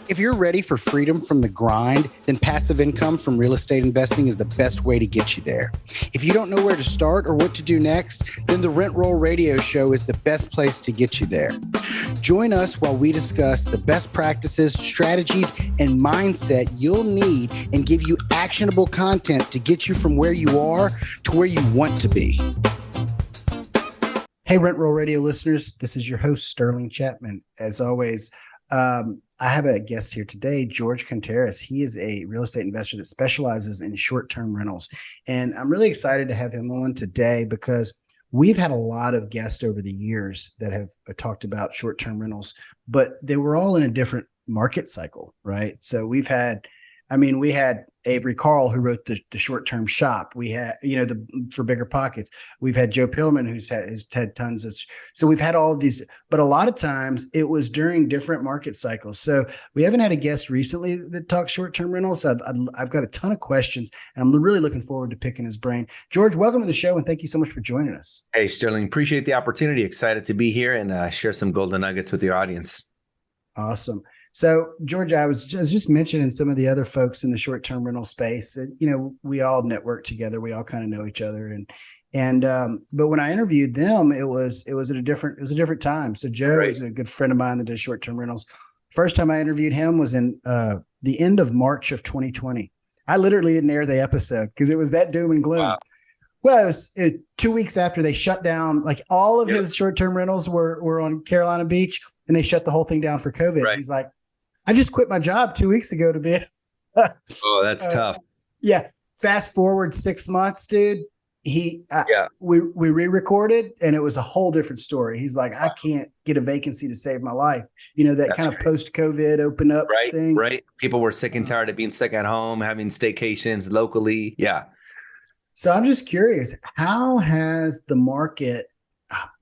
If you're ready for freedom from the grind, then passive income from real estate investing is the best way to get you there. If you don't know where to start or what to do next, then the Rent Roll Radio Show is the best place to get you there. Join us while we discuss the best practices, strategies, and mindset you'll need and give you actionable content to get you from where you are to where you want to be. Hey, Rent Roll Radio listeners, this is your host, Sterling Chapman. As always, I have a guest here today, Jorge Contreras. He is a real estate investor that specializes in short-term rentals. And I'm really excited to have him on today because we've had a lot of guests over the years that have talked about short-term rentals, but they were all in a different market cycle, right? So we had Avery Carl, who wrote the short-term shop. We had, for Bigger Pockets. We've had Joe Pillman, who's had tons of. So we've had all of these, but a lot of times it was during different market cycles. So we haven't had a guest recently that talks short-term rentals. So I've got a ton of questions, and I'm really looking forward to picking his brain. Jorge, welcome to the show, and thank you so much for joining us. Hey, Sterling, appreciate the opportunity. Excited to be here and share some golden nuggets with your audience. Awesome. So, Jorge, I was just mentioning some of the other folks in the short-term rental space. And, we all network together. We all kind of know each other. But when I interviewed them, it was at a different time. So Joe is a good friend of mine that does short-term rentals. First time I interviewed him was in the end of March of 2020. I literally didn't air the episode because it was that doom and gloom. Wow. Well, it was 2 weeks after they shut down, like all of his short-term rentals were on Carolina Beach, and they shut the whole thing down for COVID. Right. He's like, I just quit my job 2 weeks ago to be. Oh, that's tough. Yeah. Fast forward 6 months, dude. We re-recorded, and it was a whole different story. He's like, I can't get a vacancy to save my life. That's kind of post-COVID open up thing. Right. People were sick and tired of being stuck at home, having staycations locally. Yeah. So I'm just curious, how has the market?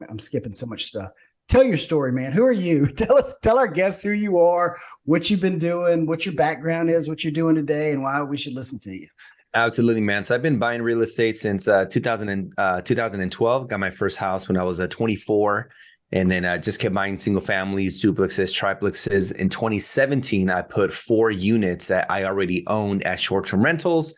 I'm skipping so much stuff. Tell your story, man. Who are you? Tell our guests who you are, what you've been doing, what your background is, what you're doing today, and why we should listen to you. Absolutely, man. So I've been buying real estate since 2012. Got my first house when I was 24, and then I just kept buying single families, duplexes, triplexes. In 2017, I put 4 units that I already owned as short-term rentals.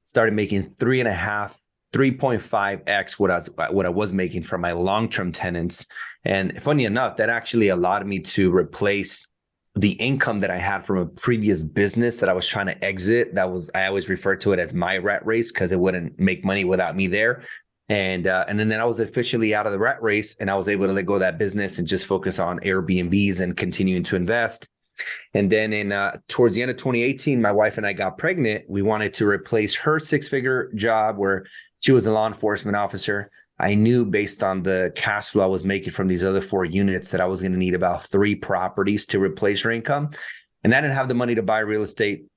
Started making 3.5x what I was making from my long-term tenants. And funny enough, that actually allowed me to replace the income that I had from a previous business that I was trying to exit. I always refer to it as my rat race because it wouldn't make money without me there. And then I was officially out of the rat race, and I was able to let go of that business and just focus on Airbnbs and continuing to invest. And then towards the end of 2018, my wife and I got pregnant. We wanted to replace her 6-figure job where she was a law enforcement officer. I knew based on the cash flow I was making from these other 4 units that I was going to need about 3 properties to replace her income. And I didn't have the money to buy real estate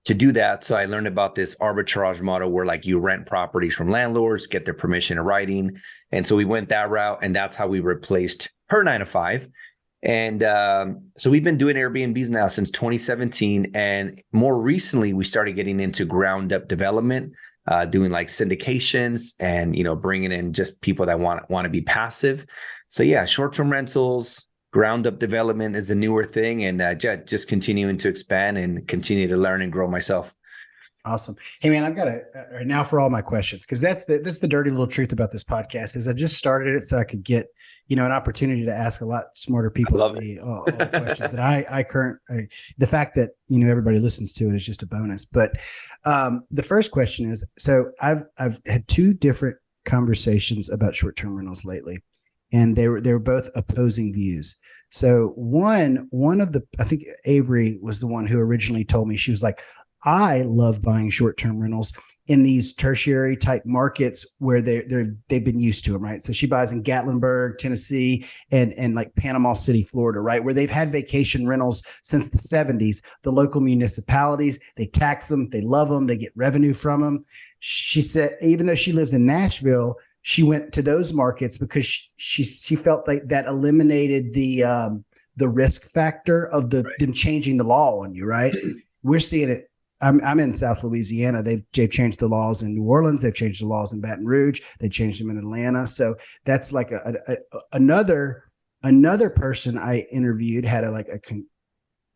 to do that. So I learned about this arbitrage model where you rent properties from landlords, get their permission in writing. And so we went that route, and that's how we replaced her 9-to-5. And so we've been doing Airbnbs now since 2017. And more recently, we started getting into ground up development, doing syndications and, bringing in just people that want to be passive. So yeah, short-term rentals, ground up development is a newer thing, and just continuing to expand and continue to learn and grow myself. Awesome. Hey man, I've got now for all my questions, because that's the dirty little truth about this podcast is I just started it so I could get, an opportunity to ask a lot smarter people than me all the questions that the fact that, everybody listens to it is just a bonus. But the first question is, so I've had 2 different conversations about short-term rentals lately, and they were both opposing views. So one of the, I think Avery was the one who originally told me, she was like, I love buying short-term rentals in these tertiary type markets where they've been used to them, right? So she buys in Gatlinburg, Tennessee, and like Panama City, Florida, right? Where they've had vacation rentals since the 70s. The local municipalities, they tax them, they love them, they get revenue from them. She said, even though she lives in Nashville, she went to those markets because she felt like that eliminated the risk factor of them changing the law on you, right? We're seeing it. I'm in South Louisiana. They've changed the laws in New Orleans. They've changed the laws in Baton Rouge. They changed them in Atlanta. So that's like another person I interviewed had a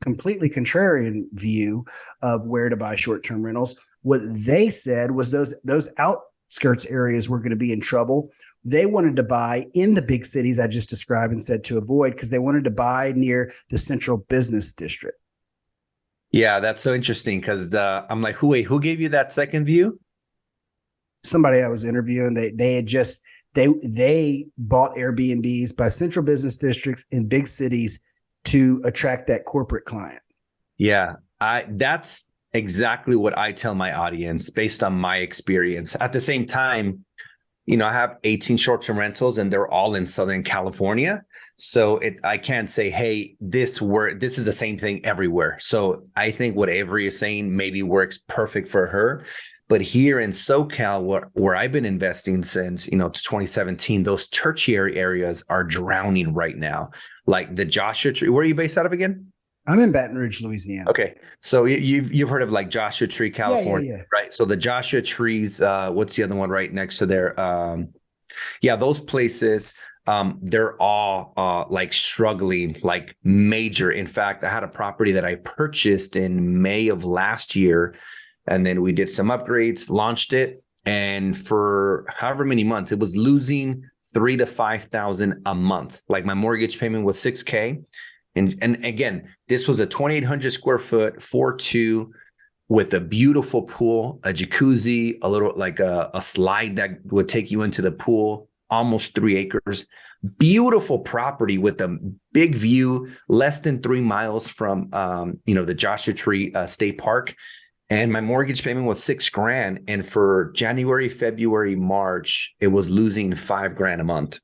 completely contrarian view of where to buy short-term rentals. What they said was those outskirts areas were going to be in trouble. They wanted to buy in the big cities I just described and said to avoid, because they wanted to buy near the central business district. Yeah, that's so interesting because I'm like, who gave you that second view? Somebody I was interviewing, they had just they bought Airbnbs by central business districts in big cities to attract that corporate client. Yeah, that's exactly what I tell my audience based on my experience. At the same time, I have 18 short-term rentals and they're all in Southern California. So I can't say, hey, this is the same thing everywhere. So I think what Avery is saying maybe works perfect for her. But here in SoCal, where I've been investing since, 2017, those tertiary areas are drowning right now. Like the Joshua Tree. Where are you based out of again? I'm in Baton Rouge, Louisiana. Okay. So you've heard of like Joshua Tree, California, yeah. right? So the Joshua Trees, what's the other one right next to there? Those places, they're all like struggling, like major. In fact, I had a property that I purchased in May of last year, and then we did some upgrades, launched it, and for however many months, it was losing $3,000 to $5,000 a month. Like my mortgage payment was $6,000. And again, this was a 2,800 square foot 4.2 with a beautiful pool, a jacuzzi, a little like a slide that would take you into the pool, almost 3 acres. Beautiful property with a big view, less than 3 miles from the Joshua Tree State Park. And my mortgage payment was $6,000. And for January, February, March, it was losing $5,000 a month.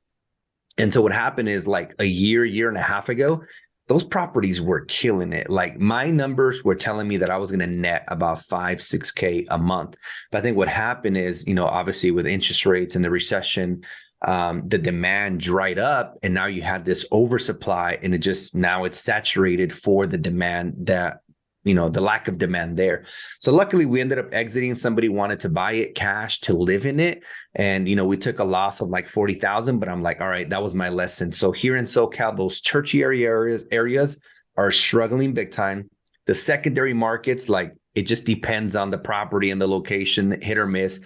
And so what happened is like a year and a half ago, those properties were killing it. Like my numbers were telling me that I was going to net about $5,000-6,000 a month. But I think what happened is, obviously with interest rates and the recession, the demand dried up, and now you had this oversupply, and now it's saturated for the demand that, the lack of demand there. So luckily we ended up exiting. Somebody wanted to buy it cash to live in it. And, we took a loss of like 40,000, but I'm like, all right, that was my lesson. So here in SoCal, those tertiary areas are struggling big time. The secondary markets, like it just depends on the property and the location, hit or miss.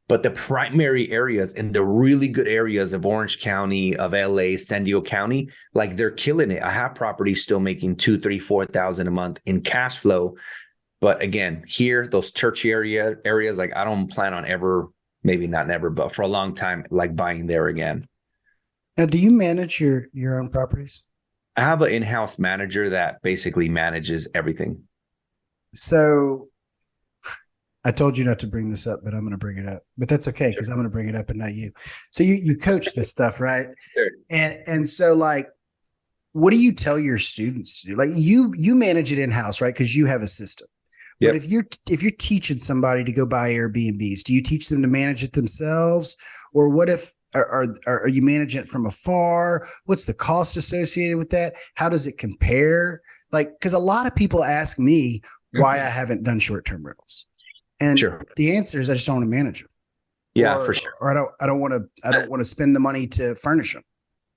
But the primary areas and the really good areas of Orange County, of LA, San Diego County, like they're killing it. I have properties still making $2,000, $3,000, $4,000 a month in cash flow. But again, here, those tertiary areas, like I don't plan on ever, maybe not never, but for a long time, like buying there again. Now, do you manage your own properties? I have an in-house manager that basically manages everything. So I told you not to bring this up, but I'm going to bring it up. But that's okay, because I'm going to bring it up and not you. So you coach this stuff, right? Sure. And so like, what do you tell your students to do? Like you manage it in-house, right? Because you have a system. But if you're teaching somebody to go buy Airbnbs, do you teach them to manage it themselves? Or what if are you managing it from afar? What's the cost associated with that? How does it compare? Like, because a lot of people ask me why I haven't done short-term rentals. And the answer is I just don't want to manage them. Yeah, for sure. Or I don't want to spend the money to furnish them.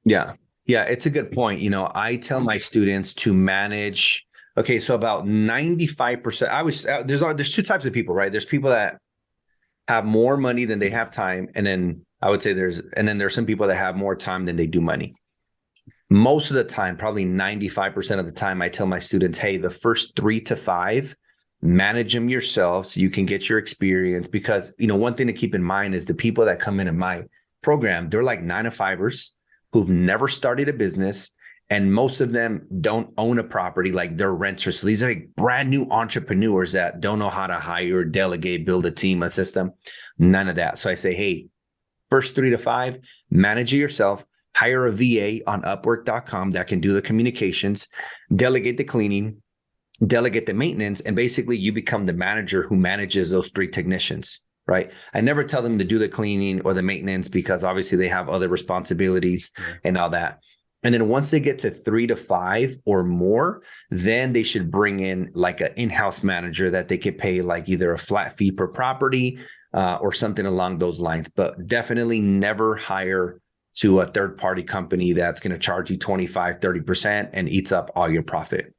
Yeah. Yeah, it's a good point. I tell my students to manage. Okay, so about 95%. There's two types of people, right? There's people that have more money than they have time, and then I would say there's some people that have more time than they do money. Most of the time, probably 95% of the time, I tell my students, hey, the first 3 to 5, manage them yourself so you can get your experience. Because, one thing to keep in mind is the people that come in my program, they're like 9-to-5ers who've never started a business. And most of them don't own a property, like they're renters. So these are like brand new entrepreneurs that don't know how to hire, delegate, build a team, a system, none of that. So I say, hey, first 3 to 5, manage it yourself, hire a VA on Upwork.com that can do the communications, delegate the cleaning, delegate the maintenance, and basically you become the manager who manages those 3 technicians, right? I never tell them to do the cleaning or the maintenance because obviously they have other responsibilities and all that. And then once they get to 3 to 5 or more, then they should bring in like an in-house manager that they could pay like either a flat fee per property or something along those lines. But definitely never hire to a third-party company that's going to charge you 25, 30% and eats up all your profit.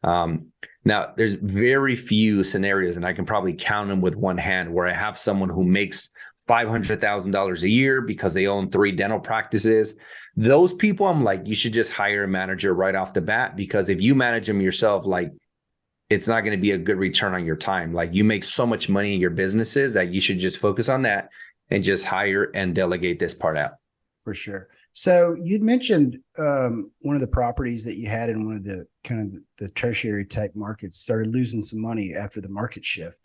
Now, there's very few scenarios, and I can probably count them with one hand, where I have someone who makes $500,000 a year because they own 3 dental practices. Those people, I'm like, you should just hire a manager right off the bat, because if you manage them yourself, like, it's not going to be a good return on your time. Like, you make so much money in your businesses that you should just focus on that and just hire and delegate this part out. For sure. So you'd mentioned one of the properties that you had in one of the kind of the tertiary type markets started losing some money after the market shift.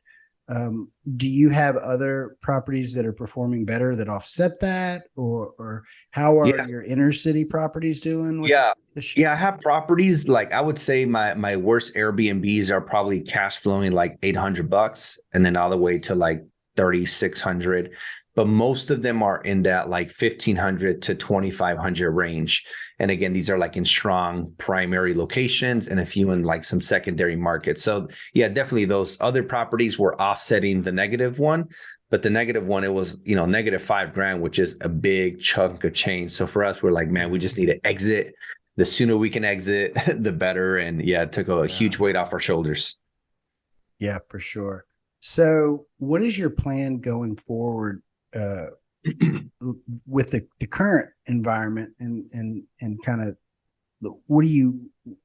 Do you have other properties that are performing better that offset that, or how are your inner city properties doing? Yeah. I have properties, like, I would say my worst Airbnbs are probably cash flowing like $800, and then all the way to like 3,600. But most of them are in that like 1,500 to 2,500 range. And again, these are like in strong primary locations and a few in like some secondary markets. So yeah, definitely those other properties were offsetting the negative one. But the negative one, it was, negative $5,000, which is a big chunk of change. So for us, we're like, man, we just need to exit. The sooner we can exit, the better. And yeah, it took a huge weight off our shoulders. Yeah, for sure. So what is your plan going forward with the current environment, and kind of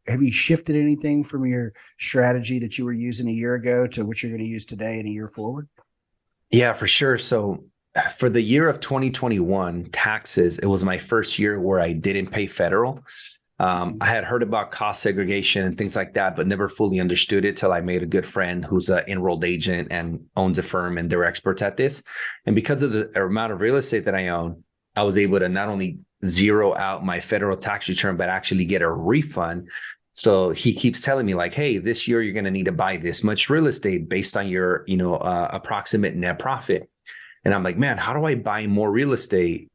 have you shifted anything from your strategy that you were using a year ago to what you're going to use today and a year forward? Yeah, for sure. So for the year of 2021 taxes, it was my first year where I didn't pay federal. I had heard about cost segregation and things like that, but never fully understood it till I made a good friend who's an enrolled agent and owns a firm, and they're experts at this. And because of the amount of real estate that I own, I was able to not only zero out my federal tax return, but actually get a refund. So he keeps telling me like, hey, this year you're going to need to buy this much real estate based on your, approximate net profit. And I'm like, man, how do I buy more real estate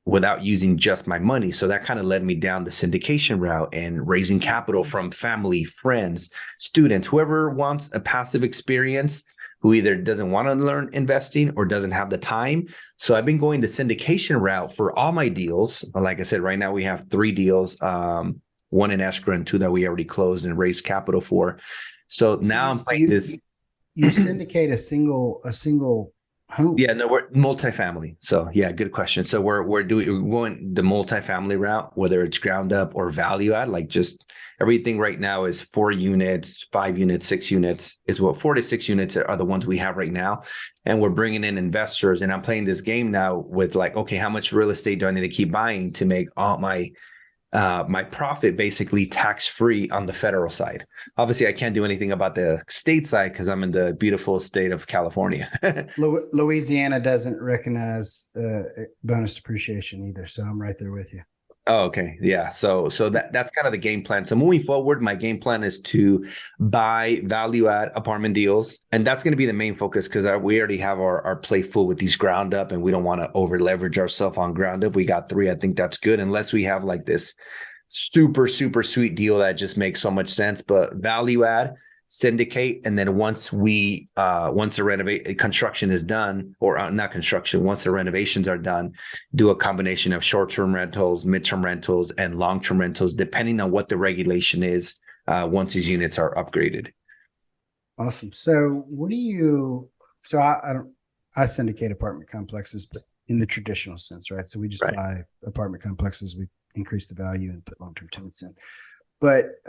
without using just my money? So that kind of led me down the syndication route and raising capital from family, friends, students, whoever wants a passive experience, who either doesn't want to learn investing or doesn't have the time. So I've been going the syndication route for all my deals. Like I said, right now we have 3 deals, one in escrow and 2 that we already closed and raised capital for. So now I'm playing this. You syndicate a single home. Yeah, no, we're multifamily. So yeah, good question. So we're going the multifamily route, whether it's ground up or value add. Like, just everything right now is 4 units, 5 units, 6 units is what 4 to 6 units are the ones we have right now. And we're bringing in investors, and I'm playing this game now with like, okay, how much real estate do I need to keep buying to make all my profit basically tax-free on the federal side? Obviously, I can't do anything about the state side because I'm in the beautiful state of California. Louisiana doesn't recognize bonus depreciation either. So I'm right there with you. Oh, okay. Yeah. So that's kind of the game plan. So moving forward, my game plan is to buy value add apartment deals. And that's going to be the main focus, because we already have our plate full with these ground up, and we don't want to over leverage ourselves on ground up. We got 3. I think that's good, unless we have like this super, super sweet deal that just makes so much sense. But value add, syndicate, and then once the construction is done, or not construction, once the renovations are done, do a combination of short-term rentals, midterm rentals, and long-term rentals, depending on what the regulation is once these units are upgraded. Awesome. So I syndicate apartment complexes, but in the traditional sense, right? So we just buy apartment complexes, we increase the value and put long-term tenants in. But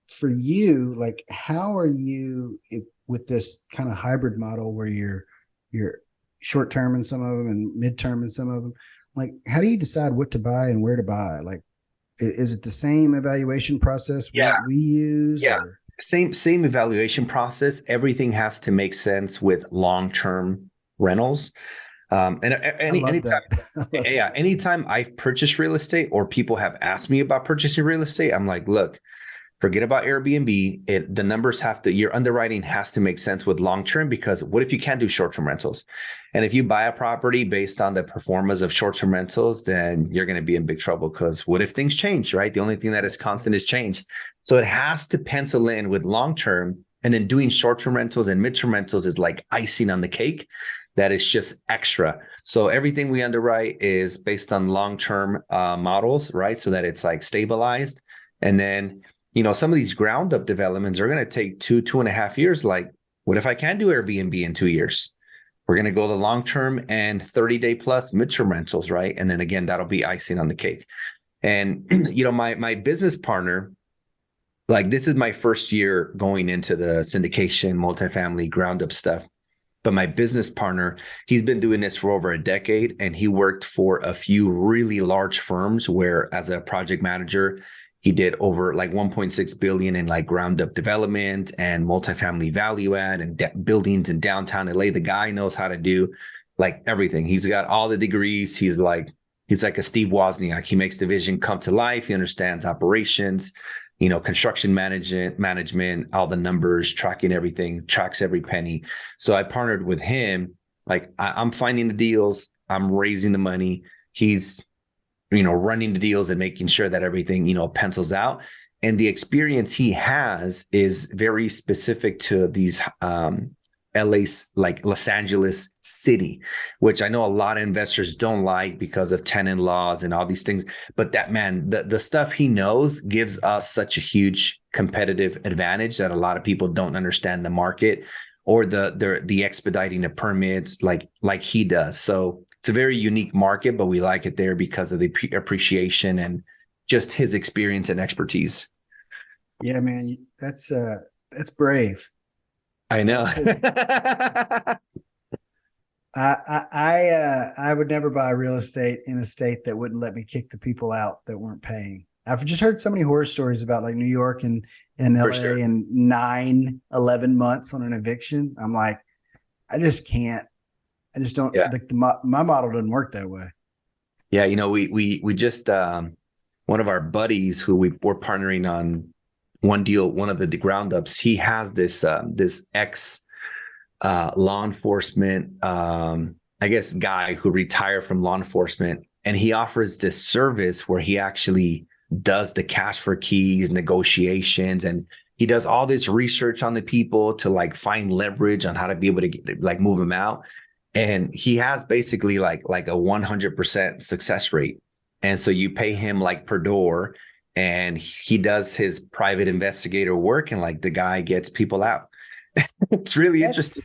for you, like, how are you with this kind of hybrid model where you're short term in some of them and midterm in some of them? Like, how do you decide what to buy and where to buy? Like, is it the same evaluation process we use? Yeah. Same evaluation process. Everything has to make sense with long-term rentals. Anytime I've purchased real estate or people have asked me about purchasing real estate, I'm like, look, forget about Airbnb. The numbers your underwriting has to make sense with long-term, because what if you can't do short-term rentals? And if you buy a property based on the performance of short-term rentals, then you're going to be in big trouble, because what if things change, right? The only thing that is constant is change. So it has to pencil in with long-term, and then doing short-term rentals and midterm rentals is like icing on the cake. That is just extra. So everything we underwrite is based on long-term models, right? So that it's like stabilized. And then some of these ground up developments are going to take 2.5 years. Like, what if I can do Airbnb in 2 years? We're going to go the long-term and 30-day plus midterm rentals, right? And then again, that'll be icing on the cake. And, my business partner, like, this is my first year going into the syndication, multifamily ground up stuff. But my business partner, he's been doing this for over a decade, and he worked for a few really large firms where, as a project manager, he did over like 1.6 billion in like ground up development and multifamily value add and buildings in downtown LA. The guy knows how to do like everything. He's got all the degrees. He's like a Steve Wozniak. He makes the vision come to life. He understands operations, construction management, all the numbers, tracking everything, tracks every penny. So I partnered with him. Like, I'm finding the deals, I'm raising the money. He's, running the deals and making sure that everything, pencils out. And the experience he has is very specific to these LA's, like Los Angeles city, which I know a lot of investors don't like because of tenant laws and all these things. But that man, the stuff he knows gives us such a huge competitive advantage that a lot of people don't understand the market or the expediting the permits like he does. So it's a very unique market, but we like it there because of the appreciation and just his experience and expertise. Yeah, man, that's brave. I know. I would never buy real estate in a state that wouldn't let me kick the people out that weren't paying. I've just heard so many horror stories about like New York and LA sure. and 11 months on an eviction. I'm like, I just can't. I just don't like my model doesn't work that way. Yeah. We just, one of our buddies who we were partnering on one deal, one of the ground ups, he has this ex law enforcement, I guess, guy who retired from law enforcement. And he offers this service where he actually does the cash for keys negotiations. And he does all this research on the people to like find leverage on how to be able to like move them out. And he has basically like a 100% success rate. And so you pay him like per door, and he does his private investigator work, and like the guy gets people out. It's really interesting.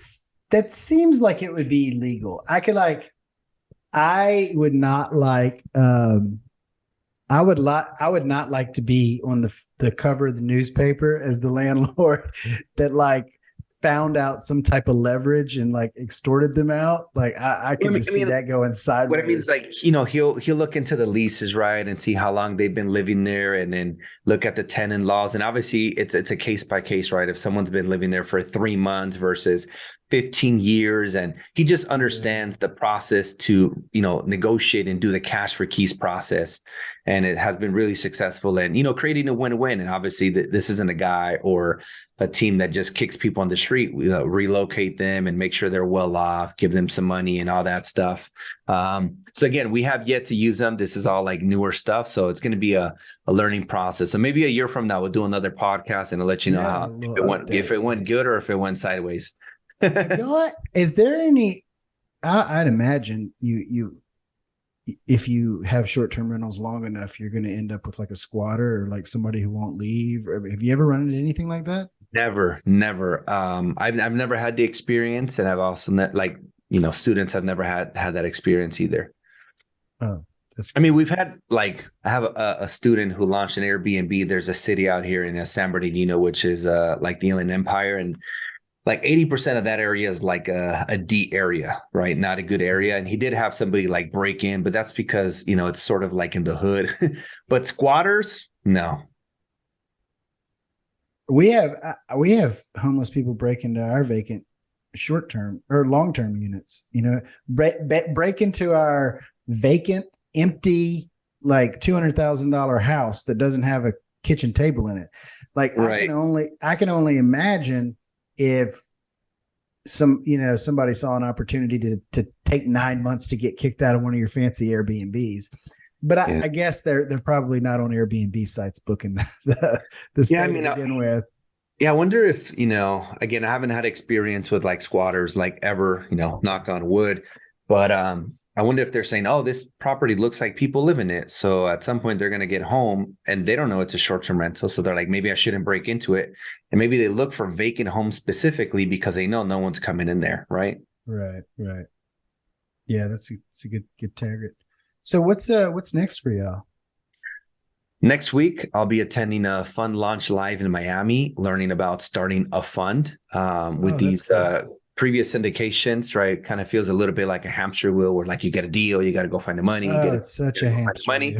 That seems like it would be illegal. I would not like, I would not like to be on the cover of the newspaper as the landlord that like found out some type of leverage and like extorted them out. Like I could see that going sideways. What I mean is like, he'll look into the leases, right, and see how long they've been living there, and then look at the tenant laws. And obviously it's a case by case, right? If someone's been living there for 3 months versus 15 years, and he just understands the process to, negotiate and do the cash for keys process. And it has been really successful and, creating a win-win. And obviously this isn't a guy or a team that just kicks people on the street. We relocate them and make sure they're well off, give them some money and all that stuff. So again, we have yet to use them. This is all like newer stuff. So it's going to be a learning process. So maybe a year from now, we'll do another podcast and I'll let you know how if it went good or if it went sideways. Is there any, I'd imagine you if you have short-term rentals long enough, you're going to end up with like a squatter or like somebody who won't leave. Have you ever run into anything like that? Never. I've never had the experience, and I've also students have never had that experience either. Oh, I mean, we've had I have a student who launched an Airbnb. There's a city out here in San Bernardino, which is like the Inland Empire, and like 80% of that area is like a D area, right? Not a good area. And he did have somebody like break in, but that's because, it's sort of like in the hood. But squatters, no. We have homeless people break into our vacant short-term or long-term units, break into our vacant, empty, like $200,000 house that doesn't have a kitchen table in it. Like right. I can only imagine if somebody saw an opportunity to take 9 months to get kicked out of one of your fancy Airbnbs. But I guess they're probably not on Airbnb sites booking the stay to begin with. Yeah, I wonder if, again, I haven't had experience with like squatters like ever, knock on wood. But I wonder if they're saying, oh, this property looks like people live in it. So at some point they're going to get home and they don't know it's a short-term rental. So they're like, maybe I shouldn't break into it. And maybe they look for vacant homes specifically because they know no one's coming in there. Right. Right. Right. Yeah. That's a good target. So what's next for y'all? Next week, I'll be attending a fund launch live in Miami, learning about starting a fund with these cool. Previous syndications, right? Kind of feels a little bit like a hamster wheel where like you get a deal, you got to go find the money. It's such a hamster money.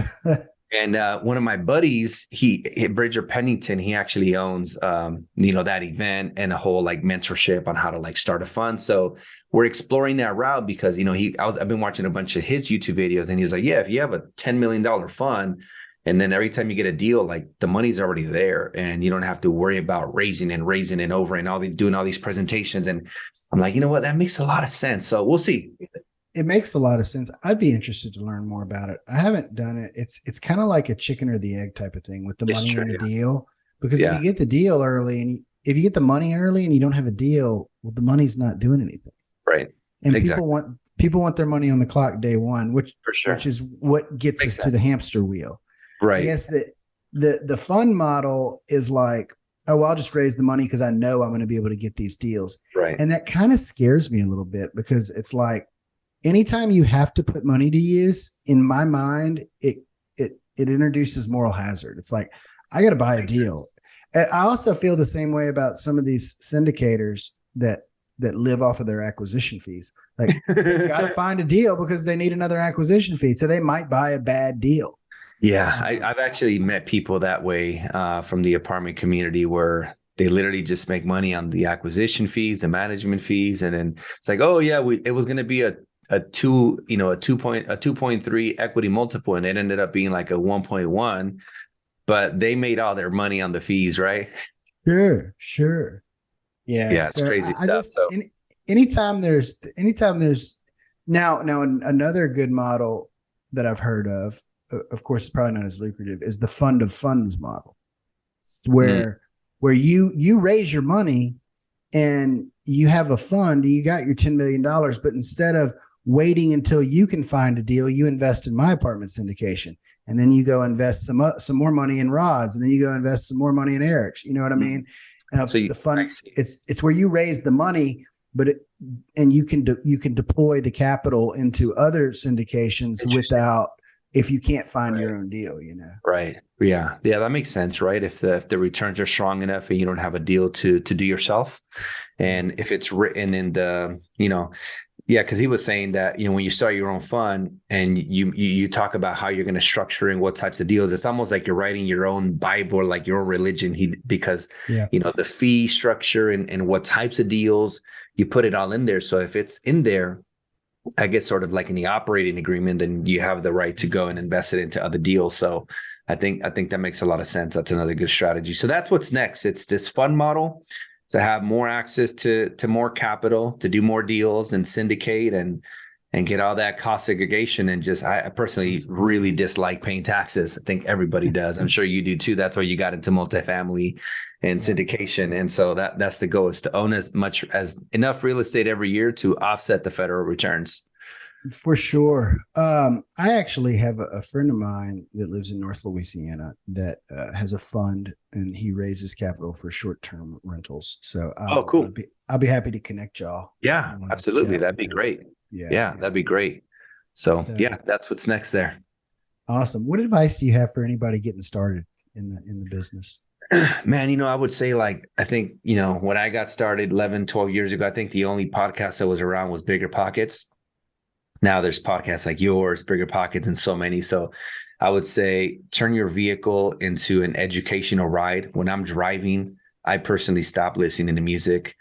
And one of my buddies, Bridger Pennington, he actually owns, that event and a whole like mentorship on how to like start a fund. So we're exploring that route because, I've been watching a bunch of his YouTube videos and he's like, yeah, if you have a $10 million fund, and then every time you get a deal, like the money's already there and you don't have to worry about raising and over and doing all these presentations. And I'm like, you know what? That makes a lot of sense. So we'll see. It makes a lot of sense. I'd be interested to learn more about it. I haven't done it. It's kind of like a chicken or the egg type of thing with the money and the deal. Because if you get the deal early and if you get the money early and you don't have a deal, well, the money's not doing anything. Right. And people want their money on the clock day one, which is what gets us to the hamster wheel. Right. I guess that the fund model is like, oh, well, I'll just raise the money because I know I'm going to be able to get these deals. Right. And that kind of scares me a little bit because it's like anytime you have to put money to use, in my mind, it introduces moral hazard. It's like, I got to buy a deal. I also feel the same way about some of these syndicators that live off of their acquisition fees. Like they've got to find a deal because they need another acquisition fee. So they might buy a bad deal. Yeah, I've actually met people that way from the apartment community where they literally just make money on the acquisition fees, the management fees, and then it's like, oh yeah, it was going to be a 2.3 equity multiple, and it ended up being like a 1.1, but they made all their money on the fees, right? Sure, yeah, it's crazy stuff. So anytime there's now another good model that I've heard of course, it's probably not as lucrative, is the fund of funds model, where you raise your money and you have a fund and you got your $10 million, but instead of waiting until you can find a deal, you invest in my apartment syndication, and then you go invest some more money in Rod's, and then you go invest some more money in Eric's. You know what I mean? And so the fund, it's where you raise the money, but you can deploy the capital into other syndications without. If you can't find your own deal, Right. Yeah. That makes sense, right? If the returns are strong enough and you don't have a deal to do yourself, and if it's written in the, because he was saying that, when you start your own fund and you talk about how you're going to structure and what types of deals, it's almost like you're writing your own Bible, like your own religion. Because the fee structure and what types of deals, you put it all in there. So if it's in there, I guess sort of like in the operating agreement, then you have the right to go and invest it into other deals. So I think that makes a lot of sense. That's another good strategy. So that's what's next. It's this fund model to have more access to more capital, to do more deals and syndicate and get all that cost segregation. And just, I personally really dislike paying taxes. I think everybody does. I'm sure you do too. That's why you got into multifamily and syndication. And so that's the goal, is to own as much as enough real estate every year to offset the federal returns. For sure. I actually have a friend of mine that lives in North Louisiana that has a fund, and he raises capital for short-term rentals. So cool. I'll be happy to connect y'all. Yeah, absolutely. That'd be great. Yeah, that'd be great. So that's what's next there. Awesome. What advice do you have for anybody getting started in the business? Man, I would say, like, I think, when I got started 11, 12 years ago, I think the only podcast that was around was Bigger Pockets. Now there's podcasts like yours, Bigger Pockets, and so many. So I would say turn your vehicle into an educational ride. When I'm driving, I personally stop listening to music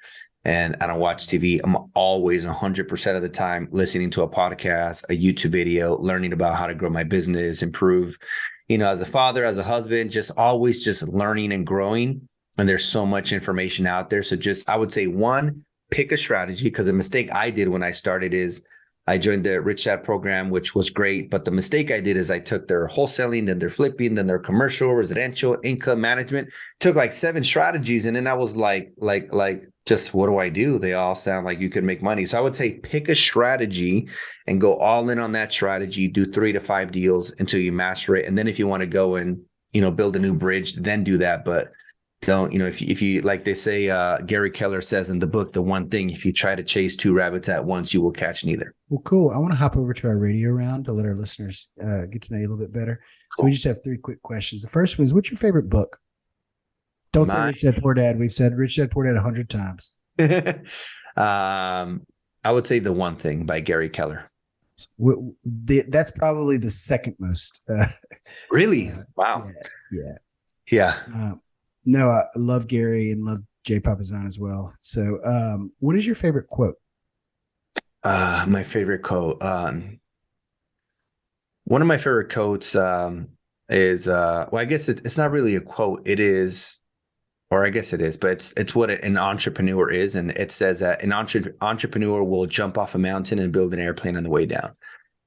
and I don't watch TV. I'm always 100% of the time listening to a podcast, a YouTube video, learning about how to grow my business, improve, as a father, as a husband, just always just learning and growing. And there's so much information out there. So I would say, one, pick a strategy, because the mistake I did when I started is I joined the Rich Dad program, which was great. But the mistake I did is I took their wholesaling, then their flipping, then their commercial, residential, income management, took like 7 strategies. And then I was like just what do I do? They all sound like you could make money. So I would say pick a strategy and go all in on that strategy, do 3 to 5 deals until you master it. And then if you want to go and, build a new bridge, then do that. But don't, if you like they say, Gary Keller says in the book, the one thing, if you try to chase 2 rabbits at once, you will catch neither. Well, cool. I want to hop over to our radio round to let our listeners get to know you a little bit better. Cool. So we just have 3 quick questions. The first one is, what's your favorite book? Don't say Rich Dad Poor Dad. We've said Rich Dad Poor Dad 100 times. I would say The One Thing by Gary Keller. That's probably the second most. Really? Wow. Yeah. No, I love Gary and love Jay Papasan as well. So what is your favorite quote? My favorite quote. One of my favorite quotes is, well, I guess it's not really a quote. It is, or I guess it is, but it's what an entrepreneur is. And it says that an entrepreneur will jump off a mountain and build an airplane on the way down.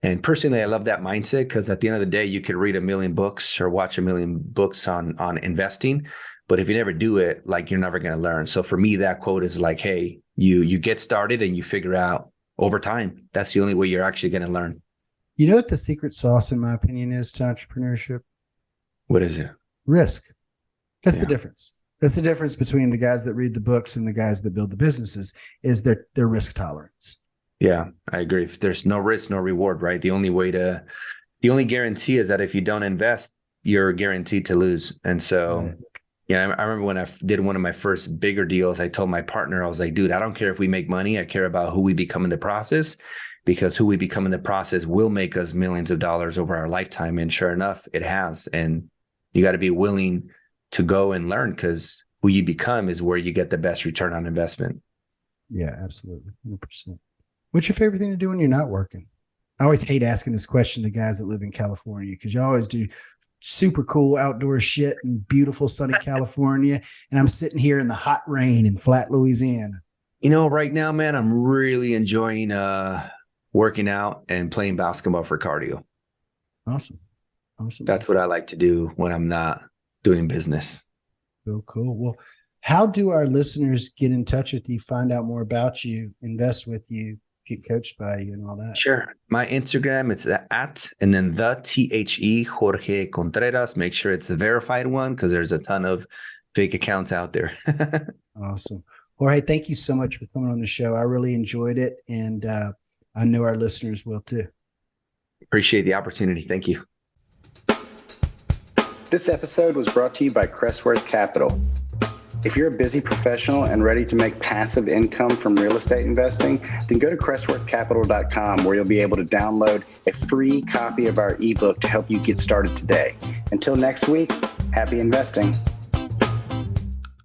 And personally, I love that mindset because at the end of the day, you could read 1 million books or watch 1 million books on investing. But if you never do it, like, you're never going to learn. So for me, that quote is like, hey, you get started and you figure out over time. That's the only way you're actually going to learn. You know what the secret sauce, in my opinion, is to entrepreneurship? What is it? Risk. That's the difference. That's the difference between the guys that read the books and the guys that build the businesses, is their risk tolerance. Yeah, I agree. If there's no risk, no reward, right? The only guarantee is that if you don't invest, you're guaranteed to lose. And so, I remember when I did one of my first bigger deals, I told my partner, I was like, dude, I don't care if we make money. I care about who we become in the process, because who we become in the process will make us millions of dollars over our lifetime. And sure enough, it has. And you got to be willing to go and learn, because who you become is where you get the best return on investment. Yeah, absolutely. 100%. What's your favorite thing to do when you're not working? I always hate asking this question to guys that live in California, because you always do super cool outdoor shit in beautiful sunny California. And I'm sitting here in the hot rain in flat Louisiana. Right now, man, I'm really enjoying working out and playing basketball for cardio. Awesome. That's what I like to do when I'm not doing business. Cool. Well, how do our listeners get in touch with you, find out more about you, invest with you, get coached by you, and all that? Sure. My Instagram, it's @ and then the Jorge Contreras. Make sure it's the verified one, because there's a ton of fake accounts out there. Awesome. Jorge, thank you so much for coming on the show. I really enjoyed it, and I know our listeners will too. Appreciate the opportunity. Thank you. This episode was brought to you by Crestworth Capital. If you're a busy professional and ready to make passive income from real estate investing, then go to crestworthcapital.com, where you'll be able to download a free copy of our ebook to help you get started today. Until next week, happy investing.